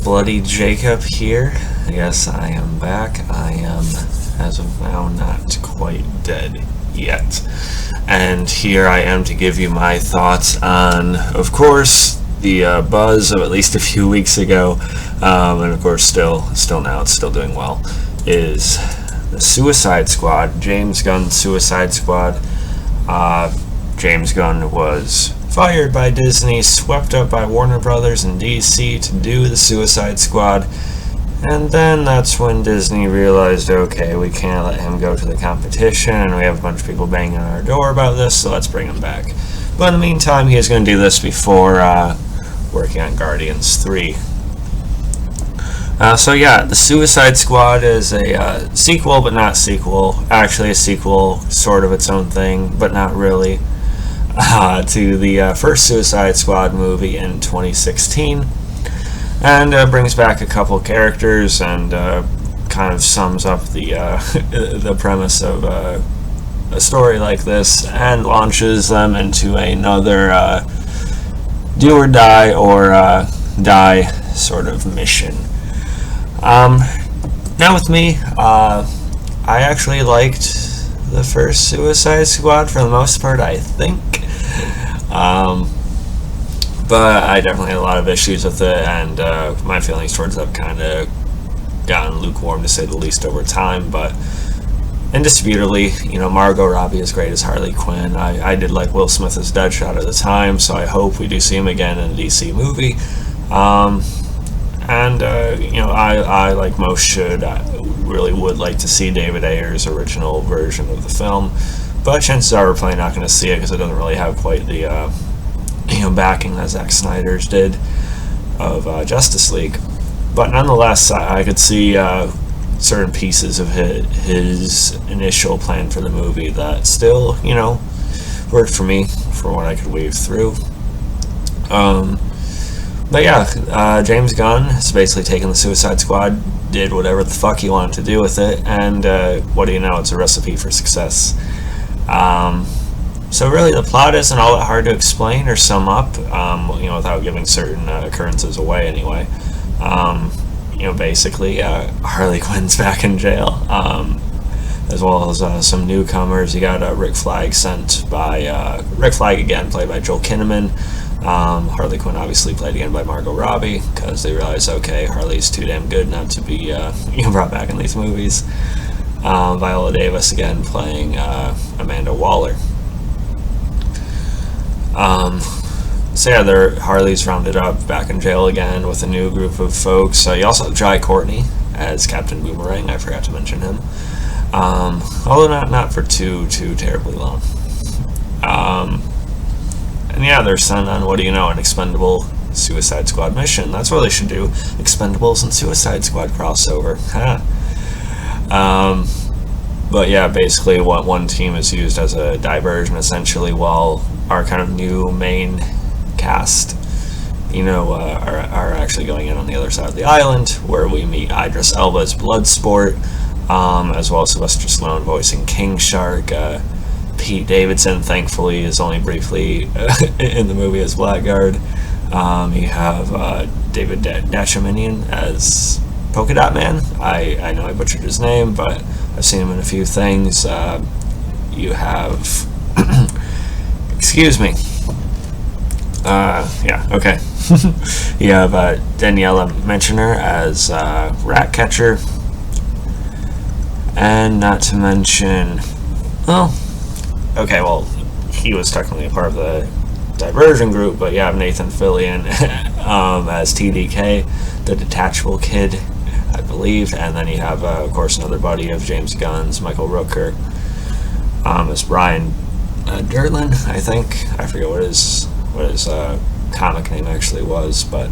Bloody Jacob here. Yes, I am back. I am, as of now, not quite dead yet. And here I am to give you my thoughts on, of course, the buzz of at least a few weeks ago, and of course still now, it's still doing well, is the Suicide Squad, James Gunn's Suicide Squad. James Gunn was fired by Disney, swept up by Warner Brothers and DC to do the Suicide Squad, and then that's when Disney realized, okay, we can't let him go to the competition, and we have a bunch of people banging on our door about this, so let's bring him back. But in the meantime, he is going to do this before working on Guardians 3. So yeah, the Suicide Squad is a sequel, but not sequel. Actually a sequel, sort of its own thing, but not really. To the first Suicide Squad movie in 2016, and brings back a couple characters and kind of sums up the the premise of a story like this, and launches them into another do or die or die sort of mission. Now with me, I actually liked the first Suicide Squad for the most part, I think. But I definitely had a lot of issues with it, and my feelings towards it have kind of gotten lukewarm, to say the least, over time. But indisputably, Margot Robbie is great as Harley Quinn. I did like Will Smith as Deadshot at the time, so I hope we do see him again in a DC movie. I like most should, really would like to see David Ayer's original version of the film, but chances are we're probably not going to see it because it doesn't really have quite the backing that Zack Snyder's did of Justice League. But nonetheless, I could see certain pieces of his initial plan for the movie that still, worked for me, for what I could weave through. But yeah, James Gunn has basically taken the Suicide Squad, did whatever the fuck he wanted to do with it, and what do you know, it's a recipe for success. So really the plot isn't all that hard to explain or sum up, without giving certain occurrences away anyway. Basically, Harley Quinn's back in jail, as well as some newcomers. You got Rick Flag sent by, Rick Flag again, played by Joel Kinnaman. Harley Quinn obviously played again by Margot Robbie, because they realized, okay, Harley's too damn good not to be brought back in these movies. Viola Davis again playing Amanda Waller. So yeah, Harley's rounded up back in jail again with a new group of folks. You also have Jai Courtney as Captain Boomerang. I forgot to mention him, although not for too terribly long. And yeah, they're sent on, what do you know, an expendable Suicide Squad mission. That's what they should do. Expendables and Suicide Squad crossover. But yeah, basically one team is used as a diversion, essentially, while our kind of new main cast, are actually going in on the other side of the island, where we meet Idris Elba's Bloodsport, as well as Sylvester Stallone voicing King Shark. Pete Davidson, thankfully, is only briefly in the movie as Blackguard. You have David Dacheminian as Polka Dot Man. I know I butchered his name, but I've seen him in a few things. You have excuse me. Yeah, okay. You have Daniela Mentioner as Ratcatcher, and not to mention, he was technically a part of the diversion group, but you have Nathan Fillion as TDK, the detachable kid, I believe, and then you have, of course, another buddy of James Gunn's, Michael Rooker, as Brian Durlin, I think. I forget what his comic name actually was, but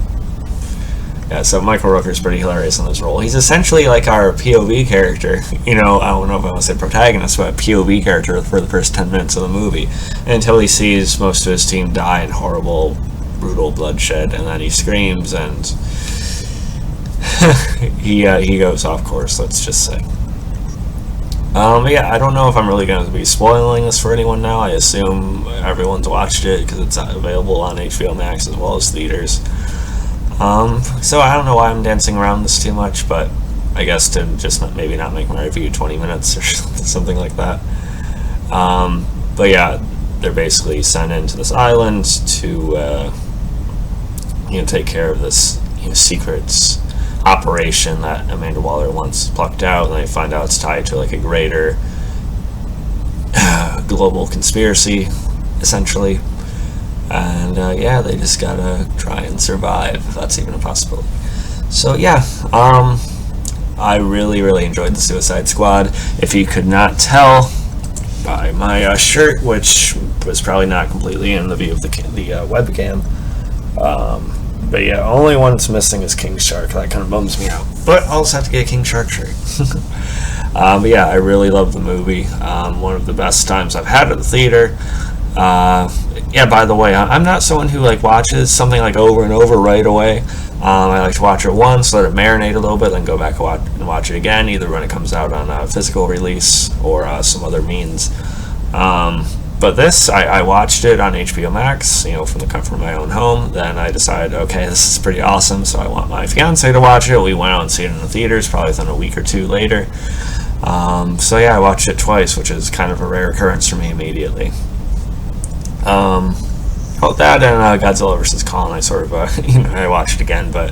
yeah, so Michael Rooker's pretty hilarious in this role. He's essentially like our POV character, I don't know if I want to say protagonist, but POV character for the first 10 minutes of the movie, until he sees most of his team die in horrible, brutal bloodshed, and then he screams, and he goes off course, let's just say. But yeah, I don't know if I'm really going to be spoiling this for anyone now. I assume everyone's watched it, because it's available on HBO Max as well as theaters. So I don't know why I'm dancing around this too much, but I guess to just maybe not make my review 20 minutes or something like that. But yeah, they're basically sent into this island to take care of this secrets operation that Amanda Waller once plucked out, and they find out it's tied to like a greater global conspiracy, essentially. And yeah, they just gotta try and survive, if that's even a possibility. So yeah, I really enjoyed the Suicide Squad. If you could not tell by my shirt, which was probably not completely in the view of the webcam, but yeah, only one that's missing is King Shark. That kind of bums me out, but I'll just have to get a King Shark shirt. But yeah, I really love the movie. One of the best times I've had at the theater. Yeah, by the way, I'm not someone who like watches something like over and over right away. I like to watch it once, let it marinate a little bit, then go back and watch it again, either when it comes out on a physical release or some other means. But this, I watched it on HBO Max, from the comfort of my own home. Then I decided, okay, this is pretty awesome, so I want my fiance to watch it. We went out and see it in the theaters, probably within a week or two later. So yeah, I watched it twice, which is kind of a rare occurrence for me immediately. That and Godzilla vs. Kong, I sort of, I watched again, but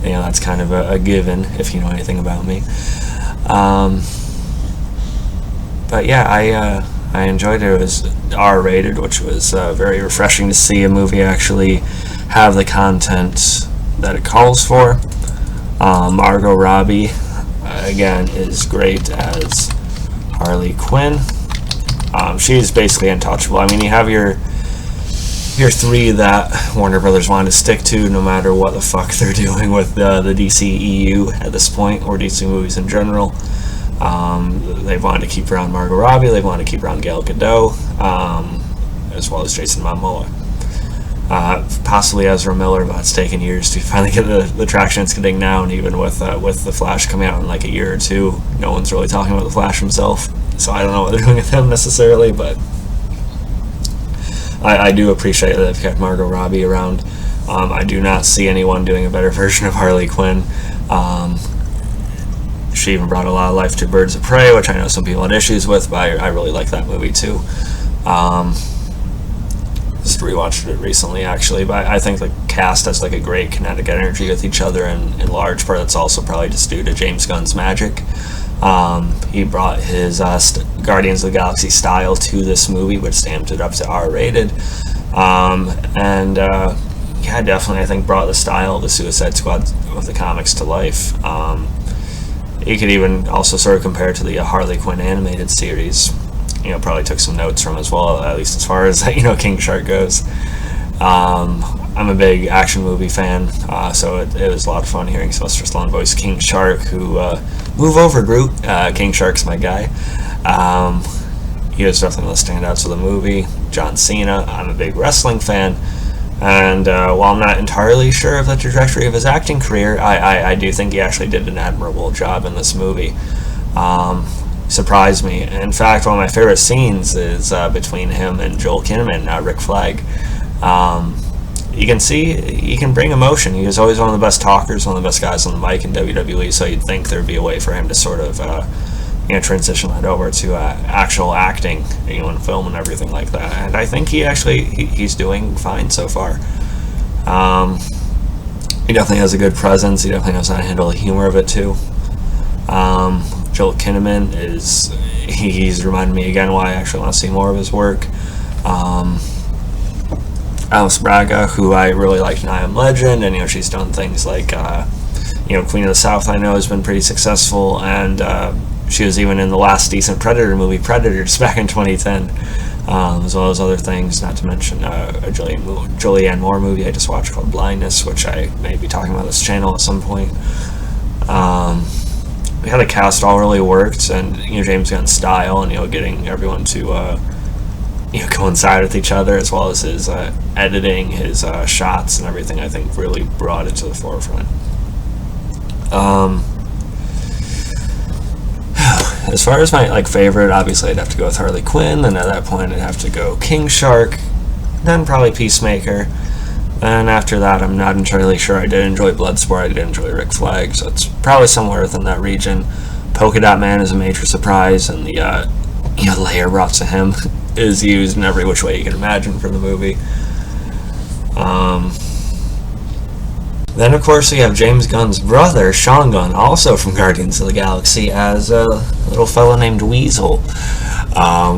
that's kind of a given if you know anything about me. But yeah, I enjoyed it. It was R-rated, which was very refreshing to see a movie actually have the content that it calls for. Margot Robbie, again, is great as Harley Quinn. She's basically untouchable. I mean, you have your three that Warner Brothers wanted to stick to, no matter what the fuck they're doing with the DCEU at this point, or DC movies in general. They wanted to keep around Margot Robbie, they wanted to keep around Gal Gadot, as well as Jason Momoa. Possibly Ezra Miller, but it's taken years to finally get the traction it's getting now, and even with The Flash coming out in like a year or two, no one's really talking about The Flash himself, so I don't know what they're doing with him necessarily, but I do appreciate that they've kept Margot Robbie around. I do not see anyone doing a better version of Harley Quinn. She even brought a lot of life to Birds of Prey, which I know some people had issues with, but I really like that movie too. Just rewatched it recently, actually, but I think the cast has like a great kinetic energy with each other, and in large part that's also probably just due to James Gunn's magic. He brought his Guardians of the Galaxy style to this movie, which stamped it up to R-rated. Yeah, definitely, I think brought the style of the Suicide Squad of the comics to life. You could even also sort of compare it to the Harley Quinn animated series. Probably took some notes from as well, at least as far as King Shark goes. I'm a big action movie fan, so it was a lot of fun hearing Sylvester Stallone voice King Shark, who, move over, Groot. King Shark's my guy. He was definitely one of the standouts of the movie. John Cena, I'm a big wrestling fan, and while I'm not entirely sure of the trajectory of his acting career, I do think he actually did an admirable job in this movie. Surprised me. In fact, one of my favorite scenes is between him and Joel Kinnaman, Rick Flag. You can see he can bring emotion. He was always one of the best talkers, one of the best guys on the mic in WWE, so you'd think there'd be a way for him to sort of transition that over to actual acting, in film and everything like that. And I think he's doing fine so far. He definitely has a good presence. He definitely knows how to handle the humor of it too. Joel Kinnaman he's reminded me again why I actually want to see more of his work. Braga, who I really liked in I Am Legend, and she's done things like Queen of the South, I know, has been pretty successful, and she was even in the last decent Predator movie, Predators, back in 2010, as well as other things, not to mention a Julianne Moore movie I just watched called Blindness, which I may be talking about on this channel at some point. The cast all really worked, and James Gunn's style, and getting everyone to coincide with each other, as well as his editing, his shots and everything, I think really brought it to the forefront. As far as my favorite, obviously I'd have to go with Harley Quinn, and at that point I'd have to go King Shark, then probably Peacemaker, And after that, I'm not entirely sure. I did enjoy Bloodsport, I did enjoy Rick Flag, so it's probably somewhere within that region. Polka Dot Man is a major surprise, and the layer brought to him is used in every which way you can imagine from the movie. Then, of course, we have James Gunn's brother, Sean Gunn, also from Guardians of the Galaxy, as a little fellow named Weasel.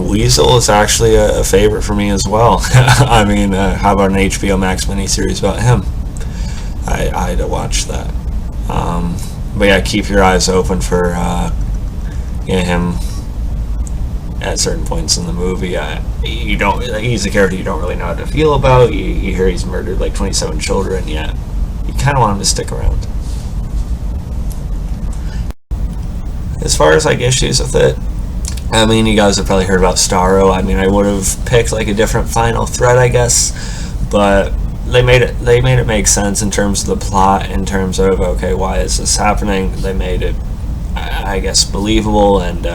Weasel is actually a favorite for me as well. I mean, how about an HBO Max miniseries about him? I had to watch that. But yeah, keep your eyes open for him at certain points in the movie. He's a character you don't really know how to feel about. You hear he's murdered like 27 children, yet you kind of want him to stick around. As far as like issues with it, I mean, you guys have probably heard about Starro. I mean, I would have picked like a different final thread, I guess, but they made it make sense in terms of the plot, in terms of, okay, why is this happening? They made it, I guess, believable and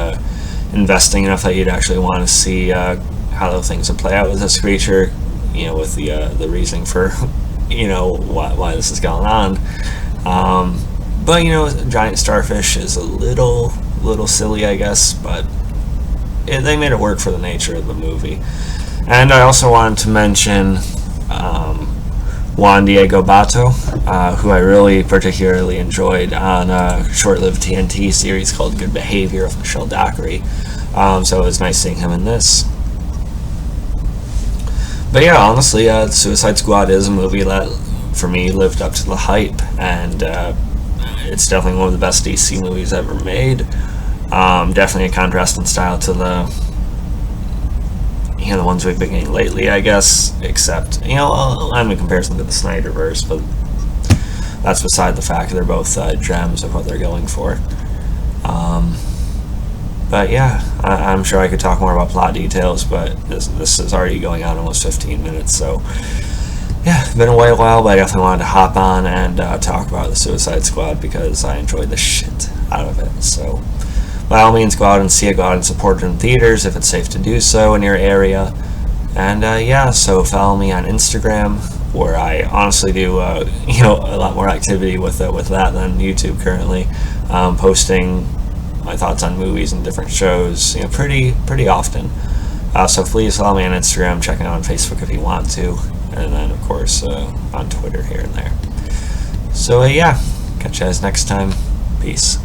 investing enough that you'd actually want to see how those things would play out with this creature, with the reasoning for why this is going on. But giant starfish is a little silly, I guess, but they made it work for the nature of the movie. And I also wanted to mention Juan Diego Bato, who I really particularly enjoyed on a short-lived TNT series called Good Behavior with Michelle Dockery. So it was nice seeing him in this. But yeah, honestly, Suicide Squad is a movie that, for me, lived up to the hype, and it's definitely one of the best DC movies ever made. Definitely a contrast in style to the ones we've been getting lately, I guess, except, I'm in comparison to the Snyderverse, but that's beside the fact they're both gems of what they're going for. But yeah, I'm sure I could talk more about plot details, but this is already going on almost 15 minutes, so yeah, it's been a while, but I definitely wanted to hop on and talk about the Suicide Squad because I enjoyed the shit out of it. So by all means, go out and see it, go out and support it in theaters if it's safe to do so in your area. And yeah, so follow me on Instagram, where I honestly do a lot more activity with that than YouTube currently, posting my thoughts on movies and different shows pretty often. So please follow me on Instagram, check it out on Facebook if you want to, and then of course on Twitter here and there. So yeah, catch you guys next time. Peace.